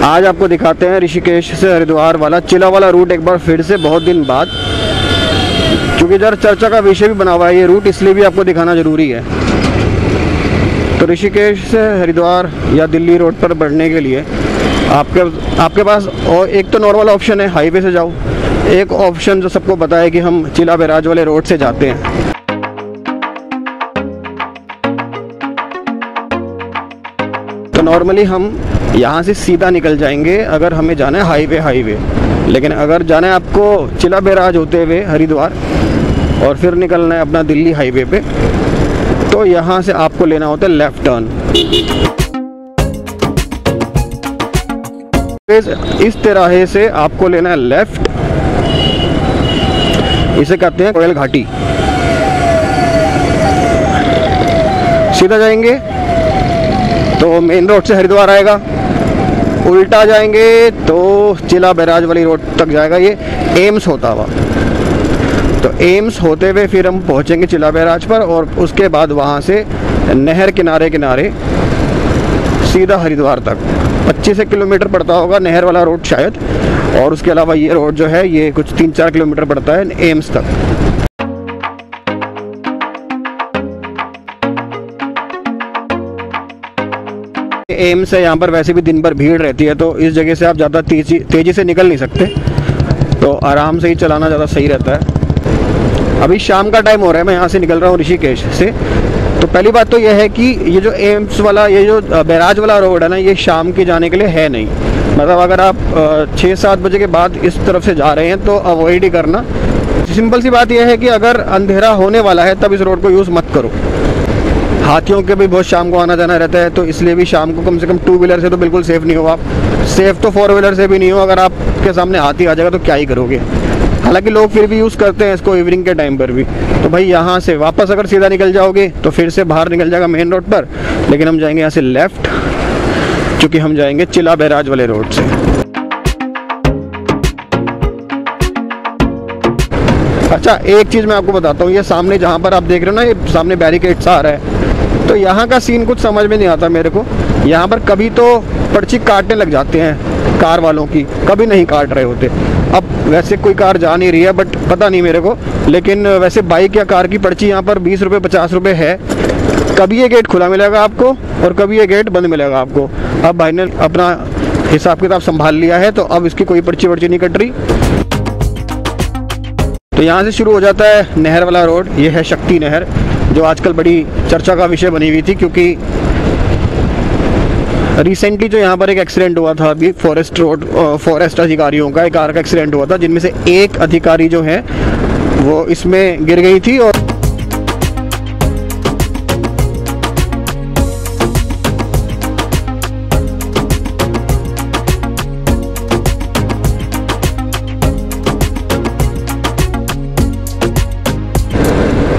आज आपको दिखाते हैं ऋषिकेश से हरिद्वार वाला चिला वाला रूट एक बार फिर से, बहुत दिन बाद, क्योंकि जरा चर्चा का विषय भी बना हुआ है ये रूट, इसलिए भी आपको दिखाना ज़रूरी है। तो ऋषिकेश से हरिद्वार या दिल्ली रोड पर बढ़ने के लिए आपके पास और एक तो नॉर्मल ऑप्शन है हाईवे से जाओ, एक ऑप्शन जो सबको पता है कि हम चिला बैराज वाले रोड से जाते हैं। तो नॉर्मली हम यहाँ से सीधा निकल जाएंगे अगर हमें जाना है हाईवे। लेकिन अगर जाना है आपको चिला बैराज होते हुए हरिद्वार और फिर निकलना है अपना दिल्ली हाईवे पे, तो यहाँ से आपको लेना होता है लेफ्ट टर्न। इस तरह से आपको लेना है लेफ्ट, इसे कहते हैं कोयल घाटी। सीधा जाएंगे तो मेन रोड से हरिद्वार आएगा, उल्टा जाएंगे तो चिला बैराज वाली रोड तक जाएगा, ये एम्स होता हुआ। तो एम्स होते हुए फिर हम पहुंचेंगे चिला बैराज पर, और उसके बाद वहां से नहर किनारे किनारे सीधा हरिद्वार तक 25 किलोमीटर पड़ता होगा नहर वाला रोड शायद, और उसके अलावा ये रोड जो है ये कुछ 3-4 किलोमीटर पड़ता है एम्स तक। एम्स है, यहाँ पर वैसे भी दिन भर भीड़ रहती है, तो इस जगह से आप ज़्यादा तेज़ी से निकल नहीं सकते, तो आराम से ही चलाना ज़्यादा सही रहता है। अभी शाम का टाइम हो रहा है, मैं यहाँ से निकल रहा हूँ ऋषिकेश से। तो पहली बात तो यह है कि ये जो एम्स वाला, ये जो बैराज वाला रोड है ना, ये शाम के जाने के लिए है नहीं। मतलब अगर आप 6-7 बजे के बाद इस तरफ से जा रहे हैं तो अवॉइड ही करना। सिंपल सी बात यह है कि अगर अंधेरा होने वाला है तब इस रोड को यूज़ मत करो। हाथियों के भी बहुत शाम को आना जाना रहता है, तो इसलिए भी शाम को कम से कम 2 व्हीलर से तो बिल्कुल सेफ़ नहीं हो आप, सेफ़ तो 4 व्हीलर से भी नहीं हो। अगर आपके सामने हाथी आ जाएगा तो क्या ही करोगे। हालांकि लोग फिर भी यूज़ करते हैं इसको इवनिंग के टाइम पर भी। तो भाई यहाँ से वापस अगर सीधा निकल जाओगे तो फिर से बाहर निकल जाएगा मेन रोड पर, लेकिन हम जाएंगे यहाँ से लेफ़्ट, क्योंकि हम जाएंगे चिला बैराज वाले रोड से। अच्छा, एक चीज़ मैं आपको बताता हूँ, ये सामने जहाँ पर आप देख रहे हो ना, ये सामने बैरिकेड्स आ रहा है, तो यहाँ का सीन कुछ समझ में नहीं आता मेरे को। यहाँ पर कभी तो पर्ची काटने लग जाते हैं कार वालों की, कभी नहीं काट रहे होते। अब वैसे कोई कार जा नहीं रही है, बट पता नहीं मेरे को, लेकिन वैसे बाइक या कार की पर्ची यहाँ पर 20 रुपये 50 रुपये है। कभी ये गेट खुला मिलेगा आपको और कभी ये गेट बंद मिलेगा आपको। अब भाई ने अपना हिसाब किताब संभाल लिया है, तो अब इसकी कोई पर्ची वर्ची नहीं कट रही। तो यहाँ से शुरू हो जाता है नहर वाला रोड। ये है शक्ति नहर, जो आजकल बड़ी चर्चा का विषय बनी हुई थी, क्योंकि रिसेंटली जो यहाँ पर एक एक्सीडेंट हुआ था अभी फॉरेस्ट अधिकारियों का, एक कार का एक्सीडेंट हुआ था, जिनमें से एक अधिकारी जो है वो इसमें गिर गई थी। और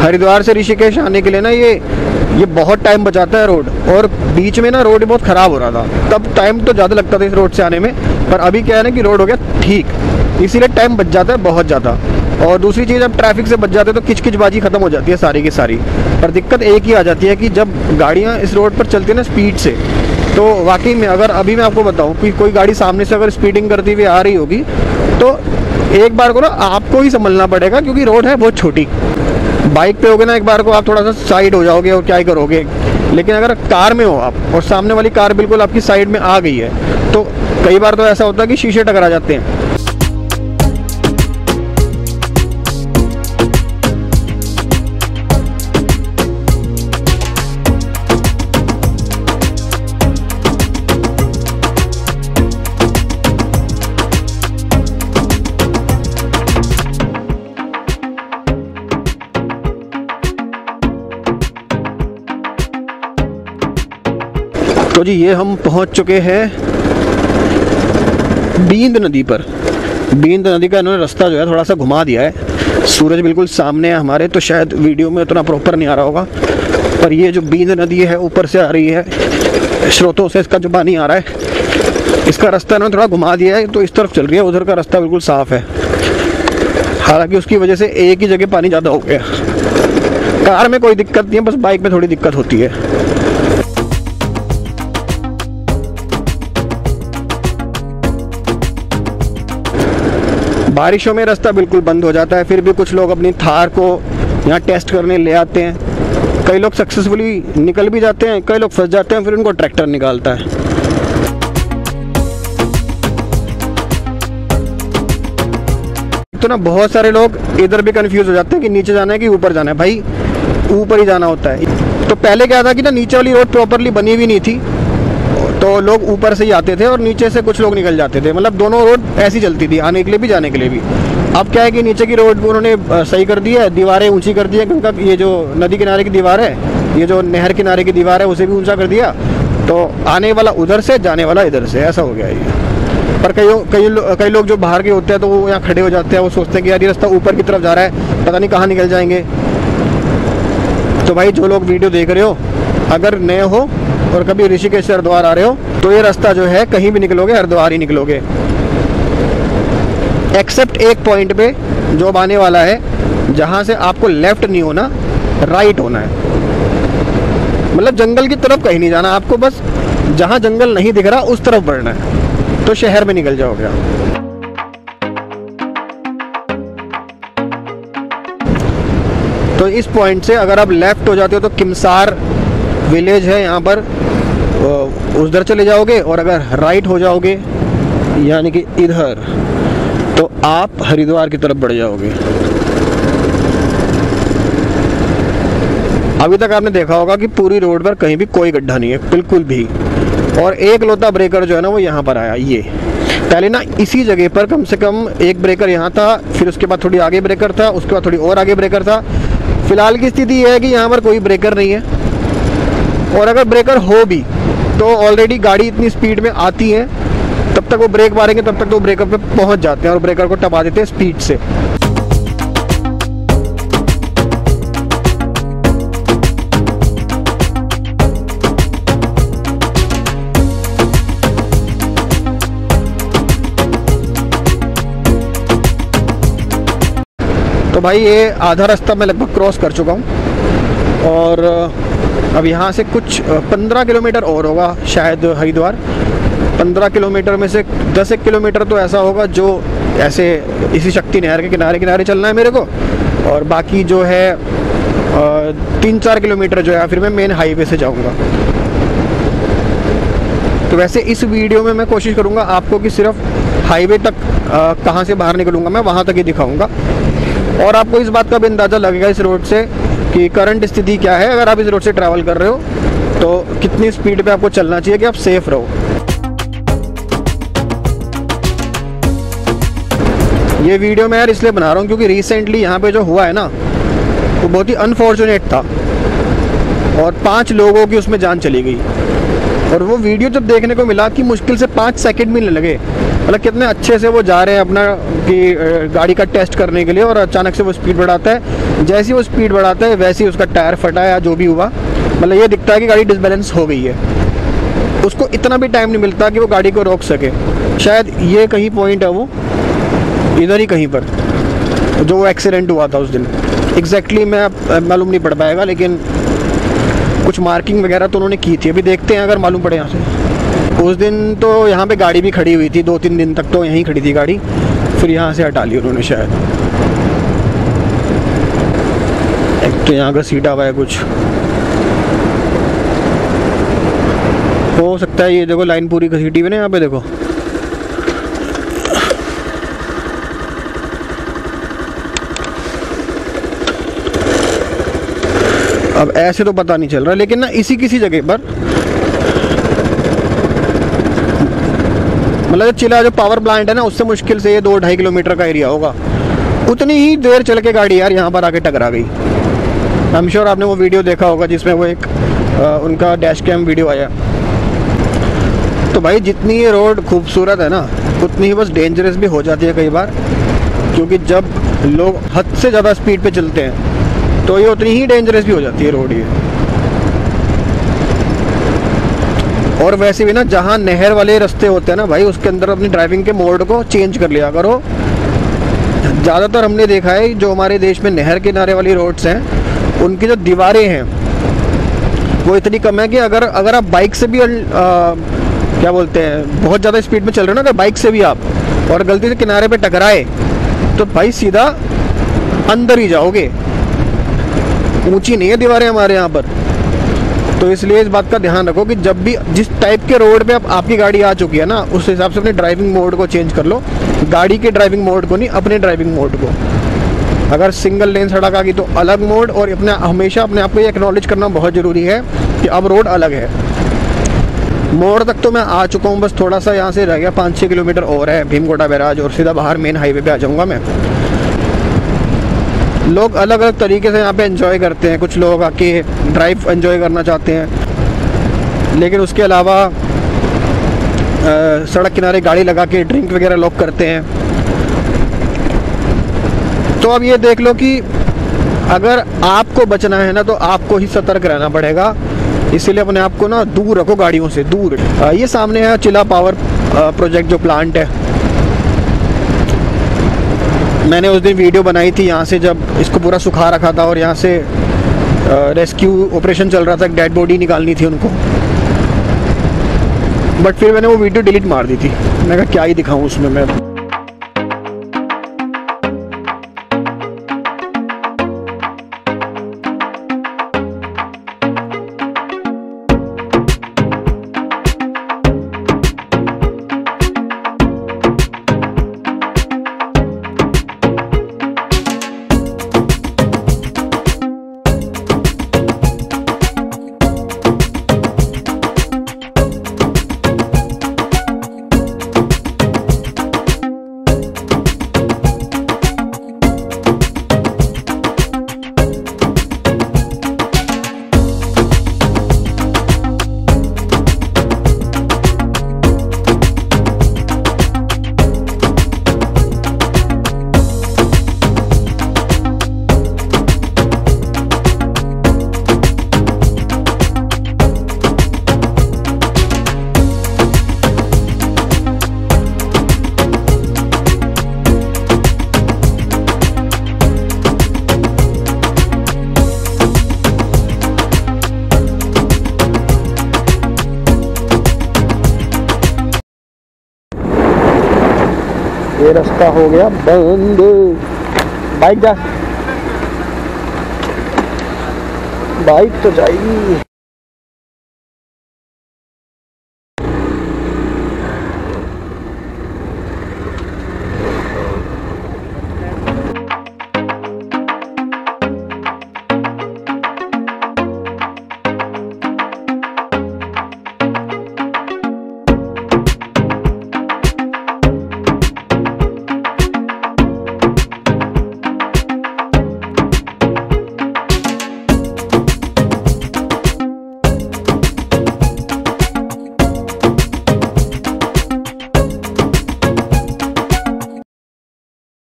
हरिद्वार से ऋषिकेश आने के लिए ना ये बहुत टाइम बचाता है रोड, और बीच में ना रोड बहुत ख़राब हो रहा था, तब टाइम तो ज़्यादा लगता था इस रोड से आने में, पर अभी क्या है ना कि रोड हो गया ठीक, इसीलिए टाइम बच जाता है बहुत ज़्यादा। और दूसरी चीज़, अब ट्रैफिक से बच जाते हैं तो किचकिचबाजी ख़त्म हो जाती है सारी की सारी। पर दिक्कत एक ही आ जाती है कि जब गाड़ियाँ इस रोड पर चलती है ना स्पीड से, तो वाकई में अगर अभी मैं आपको बताऊँ कि कोई गाड़ी सामने से अगर स्पीडिंग करती हुई आ रही होगी, तो एक बार को ना आपको ही संभलना पड़ेगा, क्योंकि रोड है बहुत छोटी। बाइक पे होगे ना, एक बार को आप थोड़ा सा साइड हो जाओगे और क्या ही करोगे। लेकिन अगर कार में हो आप और सामने वाली कार बिल्कुल आपकी साइड में आ गई है, तो कई बार तो ऐसा होता है कि शीशे टकरा जाते हैं। तो जी ये हम पहुंच चुके हैं बींद नदी पर। बींद नदी का इन्होंने रास्ता जो है थोड़ा सा घुमा दिया है। सूरज बिल्कुल सामने है हमारे, तो शायद वीडियो में उतना प्रॉपर नहीं आ रहा होगा, पर ये जो बींद नदी है ऊपर से आ रही है, स्रोतों से इसका जो पानी आ रहा है, इसका रास्ता इन्होंने थोड़ा घुमा दिया है, तो इस तरफ चल रही है, उधर का रास्ता बिल्कुल साफ है। हालांकि उसकी वजह से एक ही जगह पानी ज़्यादा हो गया। कार में कोई दिक्कत नहीं है, बस बाइक में थोड़ी दिक्कत होती है। बारिशों में रास्ता बिल्कुल बंद हो जाता है, फिर भी कुछ लोग अपनी थार को यहाँ टेस्ट करने ले आते हैं। कई लोग सक्सेसफुली निकल भी जाते हैं, कई लोग फंस जाते हैं, फिर उनको ट्रैक्टर निकालता है। तो ना बहुत सारे लोग इधर भी कंफ्यूज हो जाते हैं कि नीचे जाना है कि ऊपर जाना है। भाई ऊपर ही जाना होता है। तो पहले क्या था कि ना नीचे वाली रोड प्रॉपरली बनी हुई नहीं थी, तो लोग ऊपर से ही आते थे और नीचे से कुछ लोग निकल जाते थे। मतलब दोनों रोड ऐसी चलती थी, आने के लिए भी जाने के लिए भी। अब क्या है कि नीचे की रोड उन्होंने सही कर दी है, दीवारें ऊंची कर दी है, क्योंकि ये जो नदी किनारे की दीवार है, ये जो नहर किनारे की दीवार है, उसे भी ऊंचा कर दिया। तो आने वाला उधर से, जाने वाला इधर से, ऐसा हो गया ये। पर कई लोग जो बाहर के होते हैं तो वो यहाँ खड़े हो जाते हैं, वो सोचते हैं कि यार ये रास्ता ऊपर की तरफ जा रहा है, पता नहीं कहाँ निकल जाएंगे। तो भाई जो लोग वीडियो देख रहे हो, अगर नए हो और कभी ऋषिकेश से हरिद्वार आ रहे हो, तो ये रास्ता जो है कहीं भी निकलोगे हरिद्वार ही निकलोगे, एक्सेप्ट एक पॉइंट पे जो अब आने वाला है, जहाँ से आपको लेफ्ट नहीं होना, राइट होना है। मतलब जंगल की तरफ कहीं नहीं जाना आपको, बस जहाँ जंगल नहीं दिख रहा उस तरफ बढ़ना है, तो शहर में निकल जाओगे आप। तो इस पॉइंट से अगर आप लेफ्ट हो जाते हो तो किमसार विलेज है यहाँ पर, उधर चले जाओगे, और अगर राइट हो जाओगे यानी कि इधर, तो आप हरिद्वार की तरफ बढ़ जाओगे। अभी तक आपने देखा होगा कि पूरी रोड पर कहीं भी कोई गड्ढा नहीं है, बिल्कुल भी। और एक लौता ब्रेकर जो है ना वो यहाँ पर आया। ये पहले ना इसी जगह पर कम से कम एक ब्रेकर यहाँ था, फिर उसके बाद थोड़ी आगे ब्रेकर था, उसके बाद थोड़ी और आगे ब्रेकर था। फिलहाल की स्थिति यह है कि यहाँ पर कोई ब्रेकर नहीं है, और अगर ब्रेकर हो भी तो ऑलरेडी गाड़ी इतनी स्पीड में आती है, तब तक वो ब्रेक मारेंगे तब तक तो ब्रेकर पे पहुंच जाते हैं और ब्रेकर को टपा देते हैं स्पीड से। तो भाई ये आधा रास्ता मैं लगभग क्रॉस कर चुका हूँ, और अब यहाँ से कुछ 15 किलोमीटर और होगा शायद हरिद्वार। 15 किलोमीटर में से 10 किलोमीटर तो ऐसा होगा जो ऐसे इसी शक्ति नहर के किनारे किनारे चलना है मेरे को, और बाकी जो है 3-4 किलोमीटर जो है फिर मैं मेन हाईवे से जाऊँगा। तो वैसे इस वीडियो में मैं कोशिश करूँगा आपको कि सिर्फ हाईवे तक कहाँ से बाहर निकलूँगा मैं वहाँ तक ही दिखाऊँगा, और आपको इस बात का भी अंदाज़ा लगेगा इस रोड से कि करंट स्थिति क्या है। अगर आप इस रोड से ट्रैवल कर रहे हो तो कितनी स्पीड पे आपको चलना चाहिए कि आप सेफ रहो। ये वीडियो मैं यार इसलिए बना रहा हूँ क्योंकि रिसेंटली यहाँ पे जो हुआ है ना वो बहुत ही अनफॉर्चुनेट था, और 5 लोगों की उसमें जान चली गई। और वो वीडियो जब देखने को मिला कि मुश्किल से 5 सेकंड भी नहीं लगे, मतलब कितने अच्छे से वो जा रहे हैं अपना कि गाड़ी का टेस्ट करने के लिए, और अचानक से वो स्पीड बढ़ाता है। जैसे ही वो स्पीड बढ़ाता है वैसे ही उसका टायर फटा या जो भी हुआ, मतलब ये दिखता है कि गाड़ी डिसबैलेंस हो गई है। उसको इतना भी टाइम नहीं मिलता कि वो गाड़ी को रोक सके। शायद ये कहीं पॉइंट है वो इधर ही कहीं पर जो वो एक्सीडेंट हुआ था उस दिन। एग्जैक्टली मैं मालूम नहीं पड़ पाएगा, लेकिन कुछ मार्किंग वगैरह तो उन्होंने की थी। अभी देखते हैं अगर मालूम पड़े यहाँ से। उस दिन तो यहाँ पे गाड़ी भी खड़ी हुई थी, 2-3 दिन तक तो यहीं खड़ी थी गाड़ी, फिर यहाँ से हटा ली उन्होंने शायद। एक तो यहाँ का सीटा हुआ है कुछ, हो सकता है ये देखो लाइन पूरी घसीटी हुई ना यहाँ पे देखो। अब ऐसे तो पता नहीं चल रहा, लेकिन ना इसी किसी जगह पर मतलब चिला जो पावर प्लांट है ना उससे मुश्किल से ये 2-2.5 किलोमीटर का एरिया होगा। उतनी ही देर चल के गाड़ी यार यहाँ पर आके टकरा गई। आई एम श्योर आपने वो वीडियो देखा होगा जिसमें वो एक उनका डैश कैम वीडियो आया। तो भाई जितनी ये रोड खूबसूरत है ना उतनी ही बस डेंजरस भी हो जाती है कई बार, क्योंकि जब लोग हद से ज़्यादा स्पीड पे चलते हैं तो ये उतनी ही डेंजरस भी हो जाती है रोड ये। और वैसे भी ना जहाँ नहर वाले रास्ते होते हैं ना भाई, उसके अंदर अपनी ड्राइविंग के मोड को चेंज कर लिया करो। ज़्यादातर हमने देखा है जो हमारे देश में नहर किनारे वाली रोड्स हैं उनकी जो दीवारें हैं वो इतनी कम है कि अगर आप बाइक से भी क्या बोलते हैं बहुत ज़्यादा स्पीड में चल रहे हो ना, अगर बाइक से भी आप और गलती से किनारे पे टकराए तो भाई सीधा अंदर ही जाओगे, ऊंची नहीं है दीवारें हमारे यहाँ पर। तो इसलिए इस बात का ध्यान रखो कि जब भी जिस टाइप के रोड पे आपकी गाड़ी आ चुकी है ना, उस हिसाब से अपने ड्राइविंग मोड को चेंज कर लो। गाड़ी के ड्राइविंग मोड को नहीं, अपने ड्राइविंग मोड को। अगर सिंगल लेन सड़क आ गई तो अलग मोड, और हमेशा अपने आप को ये एक्नॉलेज करना बहुत ज़रूरी है कि अब रोड अलग है। मोड़ तक तो मैं आ चुका हूँ, बस थोड़ा सा यहाँ से रह गया, 5-6 किलोमीटर और है भीमकोटा बैराज, और सीधा बाहर मेन हाईवे पे आ जाऊँगा मैं। लोग अलग अलग तरीके से यहाँ पे एंजॉय करते हैं। कुछ लोग आके ड्राइव एंजॉय करना चाहते हैं, लेकिन उसके अलावा सड़क किनारे गाड़ी लगा के ड्रिंक वगैरह लोग करते हैं। तो अब ये देख लो कि अगर आपको बचना है ना, तो आपको ही सतर्क रहना पड़ेगा। इसीलिए अपने आप को ना दूर रखो गाड़ियों से, दूर। ये सामने है चिला पावर प्रोजेक्ट जो प्लांट है। मैंने उस दिन वीडियो बनाई थी यहाँ से, जब इसको पूरा सुखा रखा था और यहाँ से रेस्क्यू ऑपरेशन चल रहा था, एक डेड बॉडी निकालनी थी उनको। बट फिर मैंने वो वीडियो डिलीट मार दी थी। मैं कहा क्या ही दिखाऊँ उसमें मैं। ये रास्ता हो गया बंद। बाइक जा, बाइक तो जाएगी।